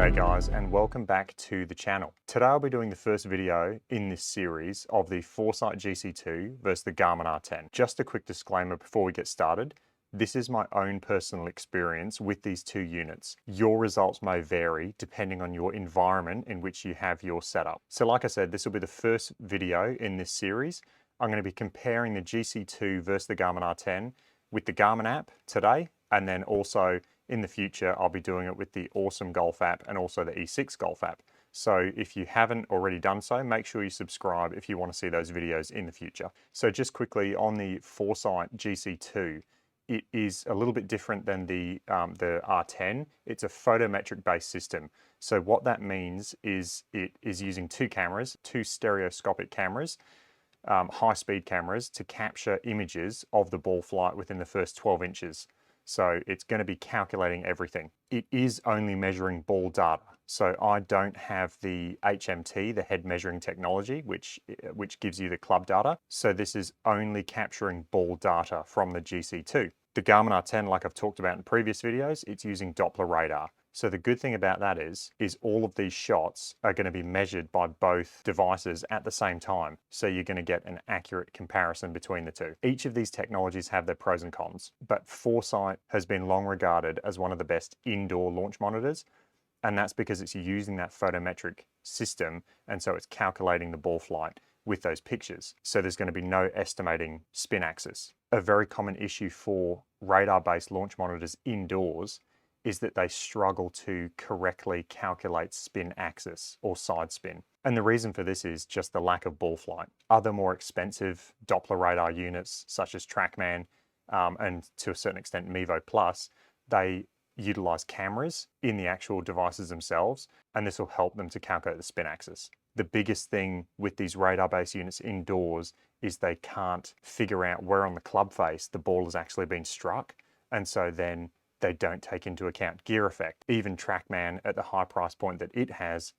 G'day guys, and welcome back to the channel. Today I'll be doing the first video in this series of the Foresight GC2 versus the Garmin R10. Just a quick disclaimer before we get started. This is my own personal experience with these two units. Your results may vary depending on your environment in which you have your setup. So like I said, this will be the first video in this series. I'm going to be comparing the GC2 versus the Garmin R10 with the Garmin app today, and then also in the future, I'll be doing it with the Awesome Golf app and also the E6 Golf app. So if you haven't already done so, make sure you subscribe if you want to see those videos in the future. So just quickly on the Foresight GC2, it is a little bit different than the R10. It's a photometric based system. So what that means is it is using two cameras, two stereoscopic cameras, high speed cameras to capture images of the ball flight within the first 12 inches. So it's going to be calculating everything. It is only measuring ball data. So I don't have the HMT, the head measuring technology, which gives you the club data. So this is only capturing ball data from the GC2. The Garmin R10, like I've talked about in previous videos, it's using Doppler radar. So the good thing about that is all of these shots are going to be measured by both devices at the same time. So you're going to get an accurate comparison between the two. Each of these technologies have their pros and cons, but Foresight has been long regarded as one of the best indoor launch monitors. And that's because it's using that photometric system. And so it's calculating the ball flight with those pictures. So there's going to be no estimating spin axis. A very common issue for radar-based launch monitors indoors is that they struggle to correctly calculate spin axis or side spin. And the reason for this is just the lack of ball flight. Other more expensive Doppler radar units, such as TrackMan and to a certain extent Mevo Plus, they utilize cameras in the actual devices themselves, and this will help them to calculate the spin axis. The biggest thing with these radar-based units indoors is they can't figure out where on the club face the ball has actually been struck, and so then they don't take into account gear effect. Even TrackMan at the high price point that it has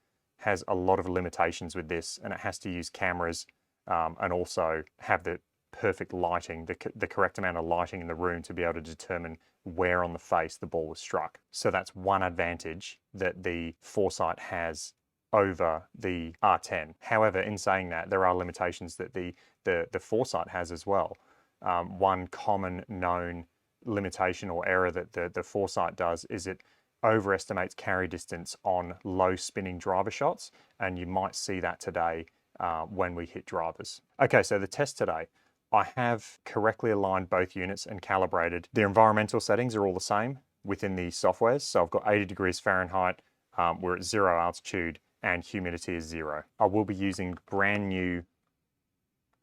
a lot of limitations with this, and it has to use cameras and also have the perfect lighting, the correct amount of lighting in the room to be able to determine where on the face the ball was struck. So that's one advantage that the Foresight has over the R10. However, in saying that, there are limitations that the Foresight has as well. One common known limitation or error that the Foresight does is it overestimates carry distance on low spinning driver shots, and you might see that today when we hit drivers. Okay, so the test today, I have correctly aligned both units and calibrated. The environmental settings are all the same within the softwares. So I've got 80 degrees Fahrenheit, we're at 0 altitude, and humidity is 0. I will be using brand new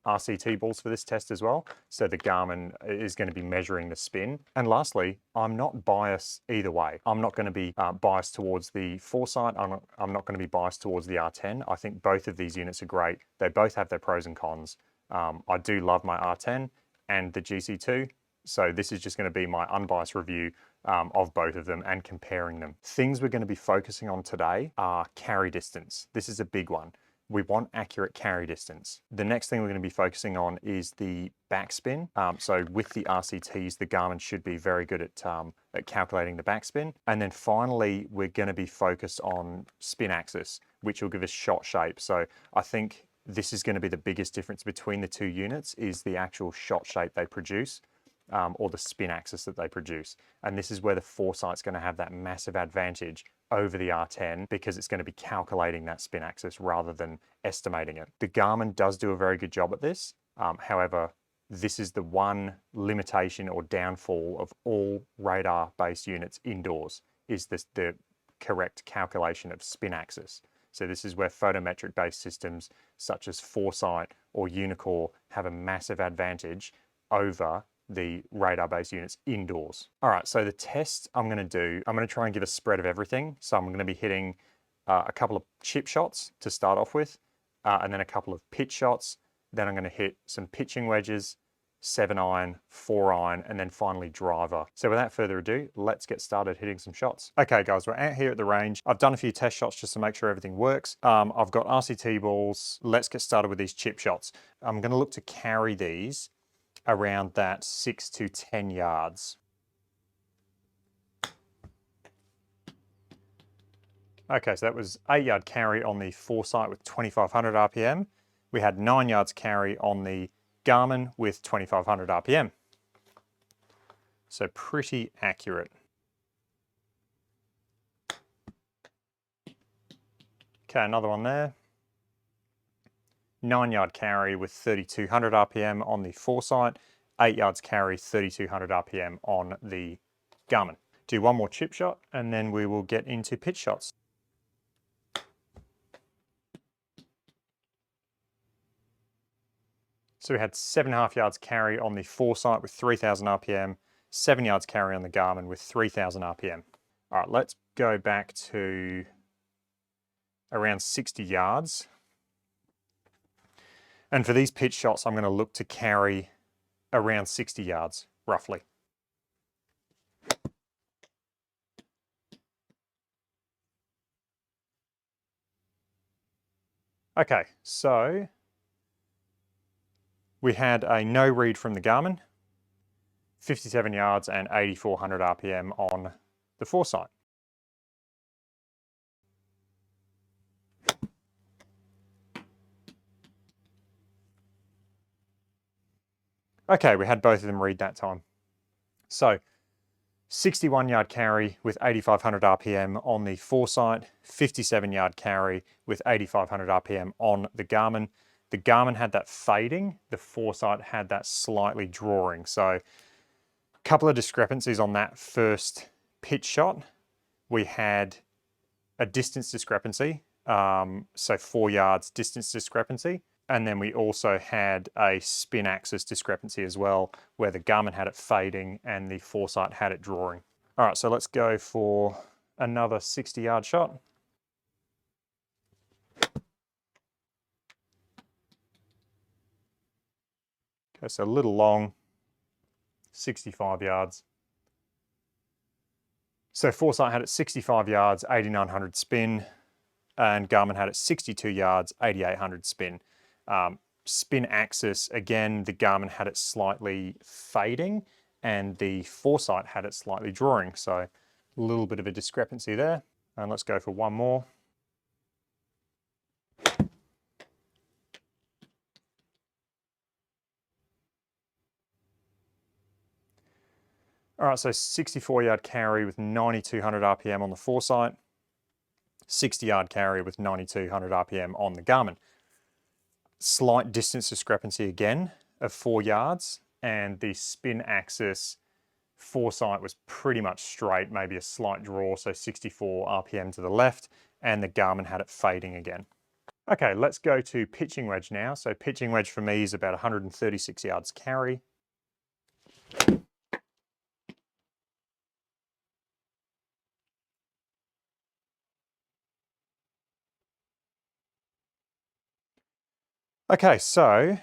RCT balls for this test as well. So the Garmin is going to be measuring the spin. And lastly, I'm not biased either way. I'm not going to be biased towards the Foresight. I'm not going to be biased towards the R10. I think both of these units are great. They both have their pros and cons. I do love my R10 and the GC2. So this is just going to be my unbiased review of both of them and comparing them. Things we're going to be focusing on today are carry distance. This is a big one. We want accurate carry distance. The next thing we're going to be focusing on is the backspin. So with the RCTs, the Garmin should be very good at calculating the backspin. And then finally, we're going to be focused on spin axis, which will give us shot shape. So I think this is going to be the biggest difference between the two units is the actual shot shape they produce. Or the spin axis that they produce. And this is where the Foresight's going to have that massive advantage over the R10 because it's going to be calculating that spin axis rather than estimating it. The Garmin does do a very good job at this. However, this is the one limitation or downfall of all radar-based units indoors is the correct calculation of spin axis. So this is where photometric-based systems such as Foresight or Unicore have a massive advantage over the radar-based units indoors. All right, so the test I'm going to try and give a spread of everything. So I'm going to be hitting a couple of chip shots to start off with, and then a couple of pitch shots. Then I'm going to hit some pitching wedges, 7-iron, 4-iron, and then finally driver. So without further ado, let's get started hitting some shots. Okay guys, we're out here at the range. I've done a few test shots just to make sure everything works. I've got RCT balls. Let's get started with these chip shots. I'm going to look to carry these around that 6 to 10 yards. Okay, so that was 8 yard carry on the Foresight with 2500 RPM. We had 9 yards carry on the Garmin with 2500 RPM. So pretty accurate. Okay, another one there. 9 yard carry with 3200 RPM on the Foresight, 8 yards carry, 3200 RPM on the Garmin. Do one more chip shot and then we will get into pitch shots. So we had 7.5 yards carry on the Foresight with 3000 RPM, 7 yards carry on the Garmin with 3000 RPM. All right, let's go back to around 60 yards. And for these pitch shots, I'm going to look to carry around 60 yards, roughly. Okay, so we had a no read from the Garmin, 57 yards and 8400 RPM on the Foresight. Okay, we had both of them read that time. So 61 yard carry with 8500 RPM on the Foresight, 57 yard carry with 8500 RPM on the Garmin. The Garmin had that fading, the Foresight had that slightly drawing. So a couple of discrepancies on that first pitch shot. We had a distance discrepancy, so 4 yards distance discrepancy. And then we also had a spin axis discrepancy as well, where the Garmin had it fading and the Foresight had it drawing. All right, so let's go for another 60-yard shot. Okay, so a little long, 65 yards. So Foresight had it 65 yards, 8900 spin, and Garmin had it 62 yards, 8800 spin. Spin axis, again, the Garmin had it slightly fading and the Foresight had it slightly drawing. So a little bit of a discrepancy there. And let's go for one more. All right, so 64 yard carry with 9200 RPM on the Foresight, 60 yard carry with 9200 RPM on the Garmin. Slight distance discrepancy again of 4 yards, and the spin axis Foresight was pretty much straight, maybe a slight draw, so 64 RPM to the left, and the Garmin had it fading again. Okay, let's go to pitching wedge now. So pitching wedge for me is about 136 yards carry. Okay, so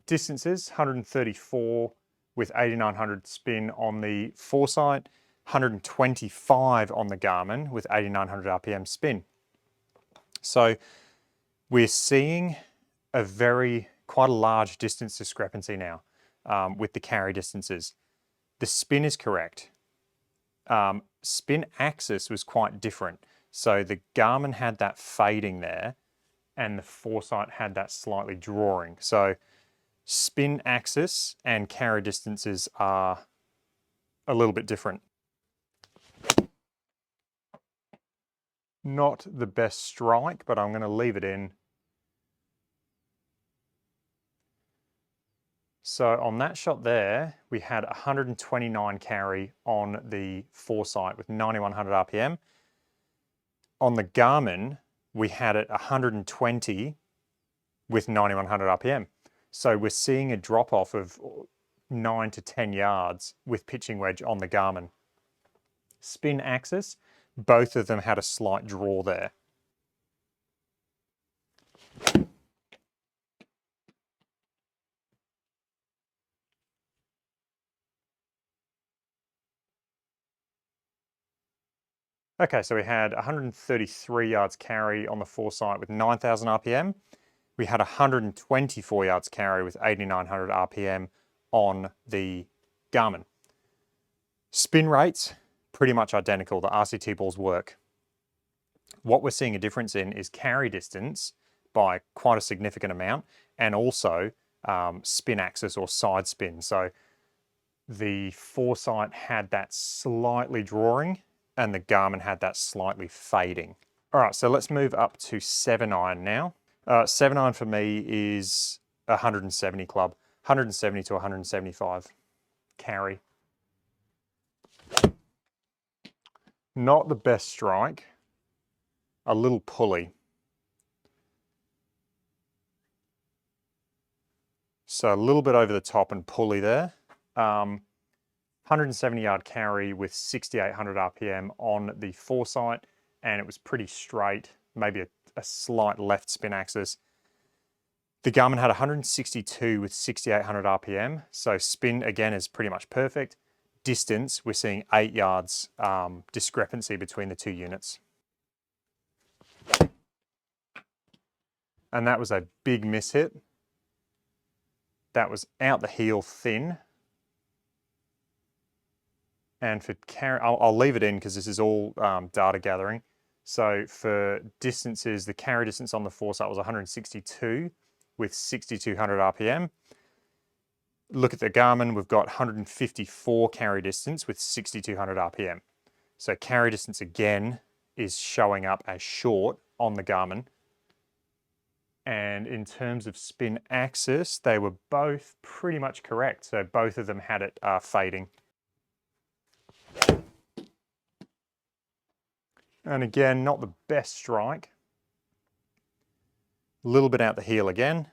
distances, 134 with 8900 spin on the Foresight, 125 on the Garmin with 8900 RPM spin. So we're seeing quite a large distance discrepancy now with the carry distances. The spin is correct. Spin axis was quite different. So the Garmin had that fading there and the Foresight had that slightly drawing. So spin axis and carry distances are a little bit different. Not the best strike, but I'm going to leave it in. So on that shot there, we had 129 carry on the Foresight with 9100 RPM. On the Garmin, we had it 120 with 9100 RPM. So we're seeing a drop off of 9 to 10 yards with pitching wedge on the Garmin. Spin axis, both of them had a slight draw there. Okay, so we had 133 yards carry on the Foresight with 9000 RPM. We had 124 yards carry with 8900 RPM on the Garmin. Spin rates, pretty much identical. The RCT balls work. What we're seeing a difference in is carry distance by quite a significant amount, and also spin axis or side spin. So the Foresight had that slightly drawing and the Garmin had that slightly fading. All right, so let's move up to 7-iron now. 7-iron for me is 170 club, 170 to 175 carry. Not the best strike, a little pulley. So a little bit over the top and pulley there. 170 yard carry with 6,800 RPM on the Foresight, and it was pretty straight, maybe a slight left spin axis. The Garmin had 162 with 6,800 RPM, so spin again is pretty much perfect. Distance, we're seeing 8 yards discrepancy between the two units. And that was a big miss hit. That was out the heel thin. And for carry, I'll leave it in because this is all data gathering. So for distances, the carry distance on the Foresight was 162 with 6,200 RPM. Look at the Garmin, we've got 154 carry distance with 6,200 RPM. So carry distance again is showing up as short on the Garmin. And in terms of spin axis, they were both pretty much correct. So both of them had it fading. And again, not the best strike. A little bit out the heel again.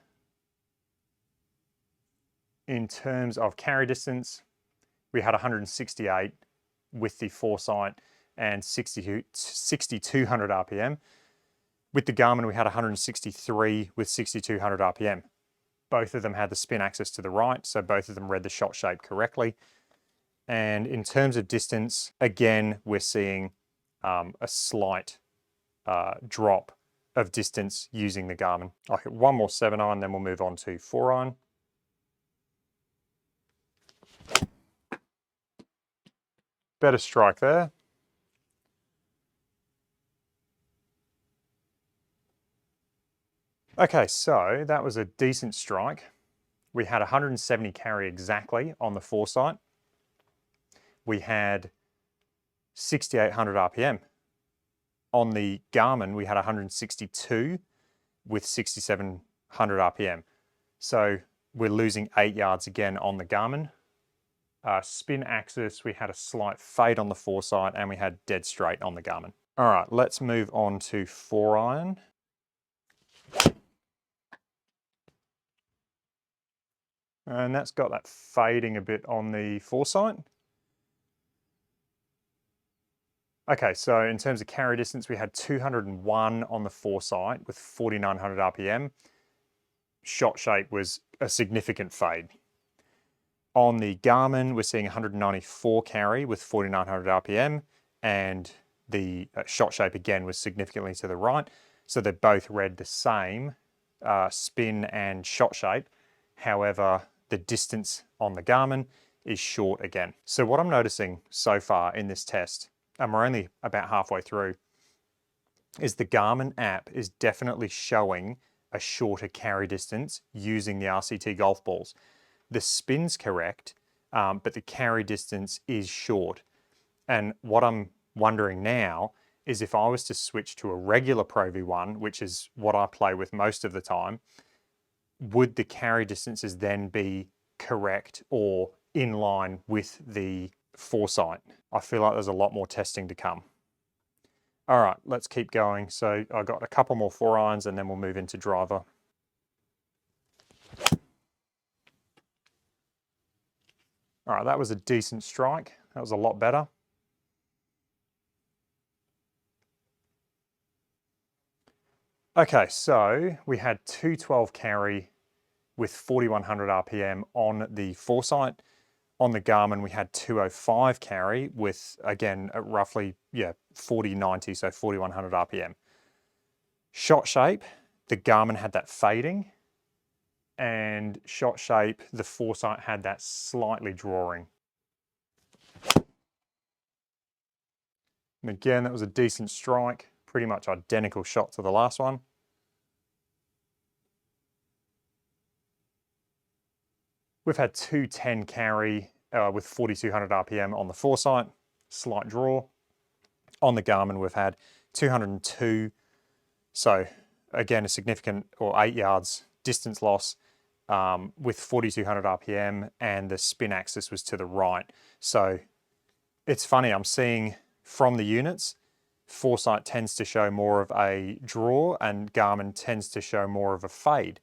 In terms of carry distance, we had 168 with the Foresight and 6,200 RPM. With the Garmin, we had 163 with 6,200 RPM. Both of them had the spin axis to the right, so both of them read the shot shape correctly. And in terms of distance, again, we're seeing a slight drop of distance using the Garmin. I'll hit one more 7-iron, then we'll move on to 4-iron. Better strike there. Okay, so that was a decent strike. We had 170 carry exactly on the Foresight. We had 6,800 RPM. On the Garmin, we had 162 with 6,700 RPM. So we're losing 8 yards again on the Garmin. Spin axis, we had a slight fade on the Foresight, and we had dead straight on the Garmin. All right, let's move on to 4-iron. And that's got that fading a bit on the Foresight. Okay, so in terms of carry distance, we had 201 on the Foresight with 4,900 RPM. Shot shape was a significant fade. On the Garmin, we're seeing 194 carry with 4,900 RPM, and the shot shape again was significantly to the right. So they both read the same spin and shot shape. However, the distance on the Garmin is short again. So what I'm noticing so far in this test, and we're only about halfway through, is the Garmin app is definitely showing a shorter carry distance using the RCT golf balls. The spin's correct, but the carry distance is short. And what I'm wondering now is if I was to switch to a regular Pro V1, which is what I play with most of the time, would the carry distances then be correct or in line with the Foresight? I feel like there's a lot more testing to come. All right, let's keep going. So I've got a couple more 4-irons and then we'll move into driver. All right, that was a decent strike. That was a lot better. Okay, so we had 212 carry with 4,100 RPM on the Foresight. On the Garmin, we had 205 carry with, again, roughly, 4090, so 4,100 RPM. Shot shape, the Garmin had that fading, and shot shape, the Foresight had that slightly drawing. And again, that was a decent strike. pretty much identical shot to the last one. We've had 210 carry with 4,200 RPM on the Foresight, slight draw. On the Garmin, we've had 202, so again, a significant, or 8 yards distance loss with 4,200 RPM, and the spin axis was to the right. So it's funny, I'm seeing from the units, Foresight tends to show more of a draw and Garmin tends to show more of a fade.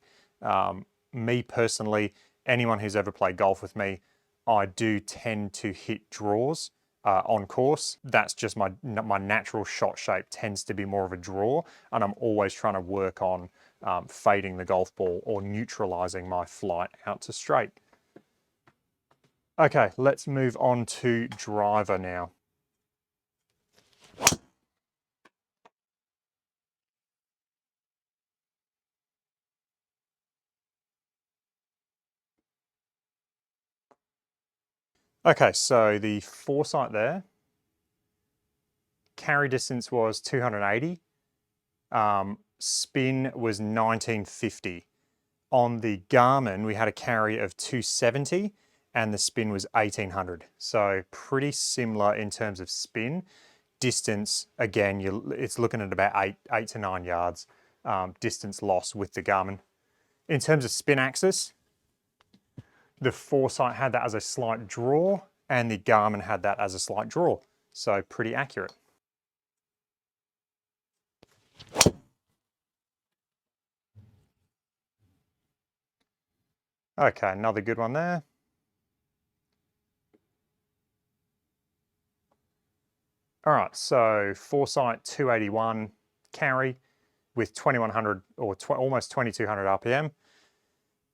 Me personally, anyone who's ever played golf with me, I do tend to hit draws on course. That's just my natural shot shape tends to be more of a draw, and I'm always trying to work on fading the golf ball or neutralizing my flight out to straight. Okay, let's move on to driver now. Okay, so the Foresight there, carry distance was 280, spin was 1950. On the Garmin, we had a carry of 270 and the spin was 1800. So pretty similar in terms of spin. Distance, again, it's looking at about 8 to 9 yards distance loss with the Garmin. In terms of spin axis, the Foresight had that as a slight draw and the Garmin had that as a slight draw. So pretty accurate. Okay, another good one there. All right, so Foresight 281 carry with 2100 or almost 2200 RPM.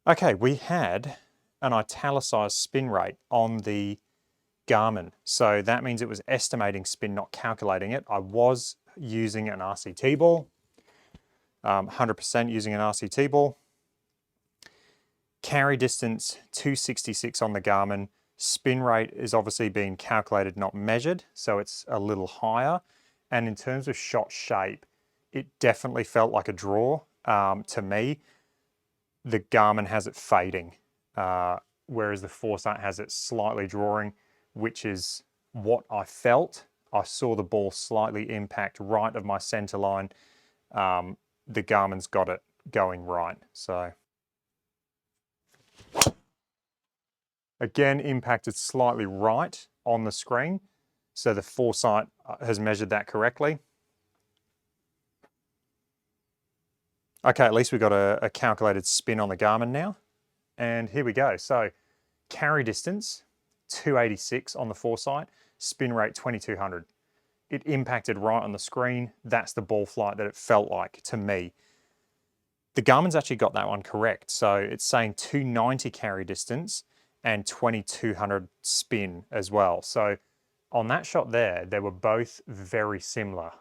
Okay, we had an italicized spin rate on the Garmin. So that means it was estimating spin, not calculating it. I was using an RCT ball, 100% using an RCT ball. Carry distance 266 on the Garmin. Spin rate is obviously being calculated, not measured, so it's a little higher. And in terms of shot shape, it definitely felt like a draw to me. The Garmin has it fading, whereas the Foresight has it slightly drawing, which is what I felt. I saw the ball slightly impact right of my center line. The Garmin's got it going right, so. Again, impacted slightly right on the screen. So the Foresight has measured that correctly. Okay, at least we got a calculated spin on the Garmin now. And here we go. So carry distance, 286 on the Foresight, spin rate 2200. It impacted right on the screen. That's the ball flight that it felt like to me. The Garmin's actually got that one correct. So it's saying 290 carry distance and 2200 spin as well. So on that shot there, they were both very similar.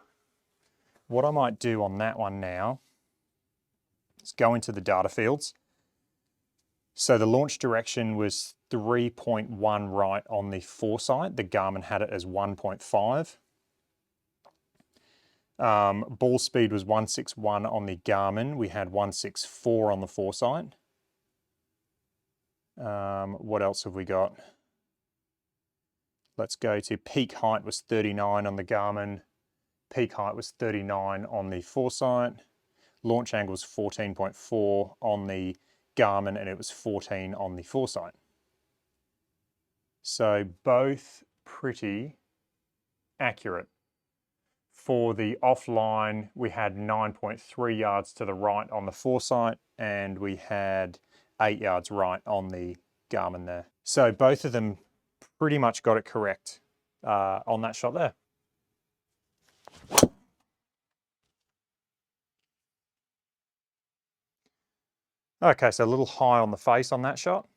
What I might do on that one now is go into the data fields. So the launch direction was 3.1 right on the Foresight. The Garmin had it as 1.5. Ball speed was 161 on the Garmin. We had 164 on the Foresight. What else have we got? Let's go to peak height was 39 on the Garmin. Peak height was 39 on the Foresight. Launch angle was 14.4 on the Garmin and it was 14 on the Foresight. So both pretty accurate. For the offline, we had 9.3 yards to the right on the Foresight and we had 8 yards right on the Garmin there. So both of them pretty much got it correct on that shot there. Okay, so a little high on the face on that shot.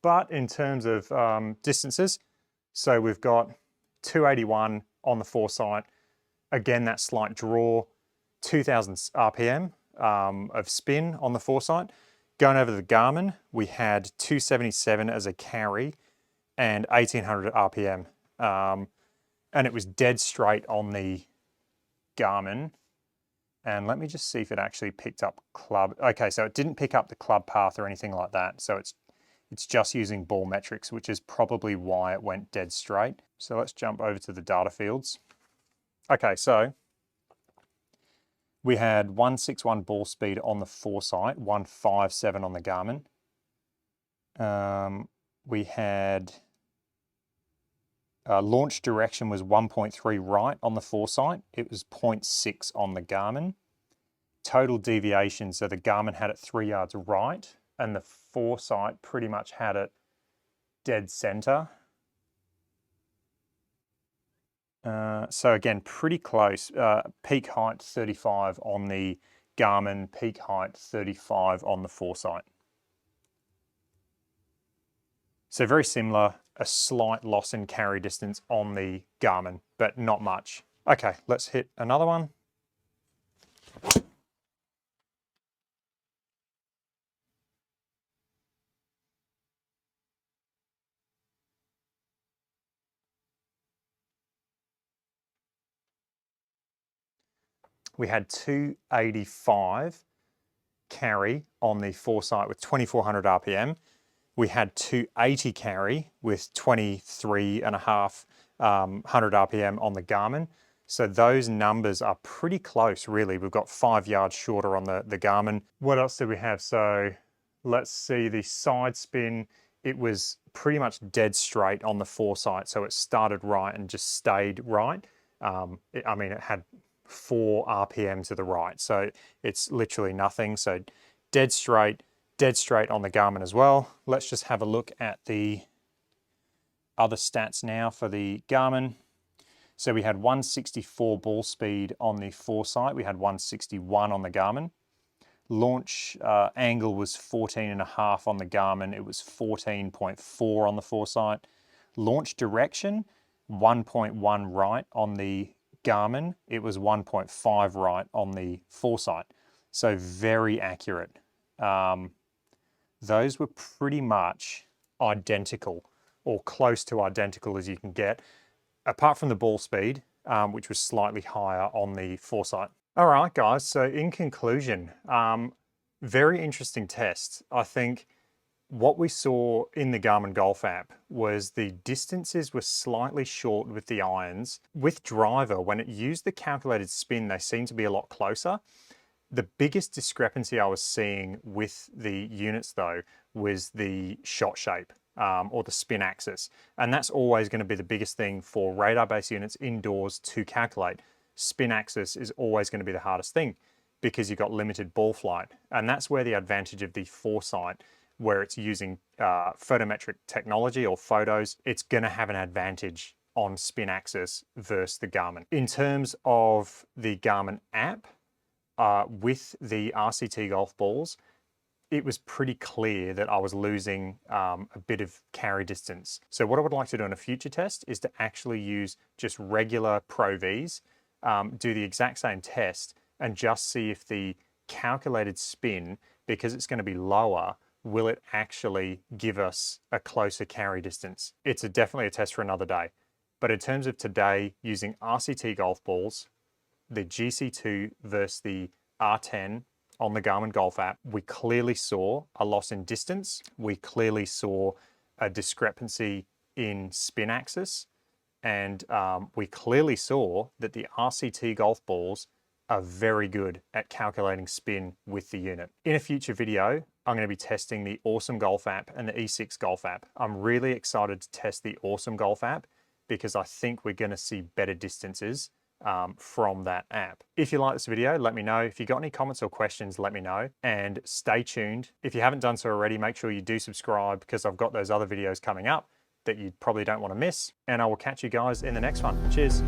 But in terms of distances, so we've got 281 on the Foresight. Again, that slight draw, 2000 RPM of spin on the Foresight. Going over the Garmin, we had 277 as a carry and 1800 RPM and it was dead straight on the Garmin. And let me just see if it actually picked up club. Okay, so it didn't pick up the club path or anything like that. So it's just using ball metrics, which is probably why it went dead straight. So let's jump over to the data fields. Okay, so we had 161 ball speed on the Foresight, 157 on the Garmin. We had launch direction was 1.3 right on the Foresight. It was 0.6 on the Garmin. Total deviation, so the Garmin had it 3 yards right, and the Foresight pretty much had it dead center. So again, pretty close. Peak height 35 on the Garmin, peak height 35 on the Foresight. So very similar, a slight loss in carry distance on the Garmin, but not much. Okay, let's hit another one. We had 285 carry on the Foresight with 2400 RPM. We had 280 carry with 23.500 RPM on the Garmin. So those numbers are pretty close, really. We've got 5 yards shorter on the Garmin. What else did we have? So let's see, the side spin, it was pretty much dead straight on the Foresight. So it started right and just stayed right. I mean, it had 4 RPM to the right. So it's literally nothing. So dead straight on the Garmin as well. Let's just have a look at the other stats now for the Garmin. So we had 164 ball speed on the Foresight. We had 161 on the Garmin. Launch angle was 14.5 on the Garmin. It was 14.4 on the Foresight. Launch direction, 1.1 right on the Garmin. It was 1.5 right on the Foresight. So very accurate. Those were pretty much identical, or close to identical as you can get, apart from the ball speed, which was slightly higher on the Foresight. All right, guys, so in conclusion, very interesting test. I think what we saw in the Garmin Golf app was the distances were slightly short with the irons. With driver, when it used the calculated spin, they seem to be a lot closer. The biggest discrepancy I was seeing with the units though was the shot shape or the spin axis. And that's always going to be the biggest thing for radar-based units indoors to calculate. Spin axis is always going to be the hardest thing because you've got limited ball flight. And that's where the advantage of the Foresight, where it's using photometric technology or photos, it's going to have an advantage on spin axis versus the Garmin. In terms of the Garmin app, with the RCT golf balls, it was pretty clear that I was losing a bit of carry distance. So what I would like to do in a future test is to actually use just regular Pro Vs, do the exact same test and just see if the calculated spin, because it's going to be lower, will it actually give us a closer carry distance? It's definitely a test for another day. But in terms of today, using RCT golf balls, the GC2 versus the R10 on the Garmin Golf app, we clearly saw a loss in distance. We clearly saw a discrepancy in spin axis. And we clearly saw that the RCT golf balls are very good at calculating spin with the unit. In a future video, I'm going to be testing the Awesome Golf app and the E6 Golf app. I'm really excited to test the Awesome Golf app because I think we're going to see better distances from that app. If you like this video, let me know. If you got any comments or questions, let me know, and stay tuned. If you haven't done so already, make sure you do subscribe because I've got those other videos coming up that you probably don't want to miss, and I will catch you guys in the next one. Cheers.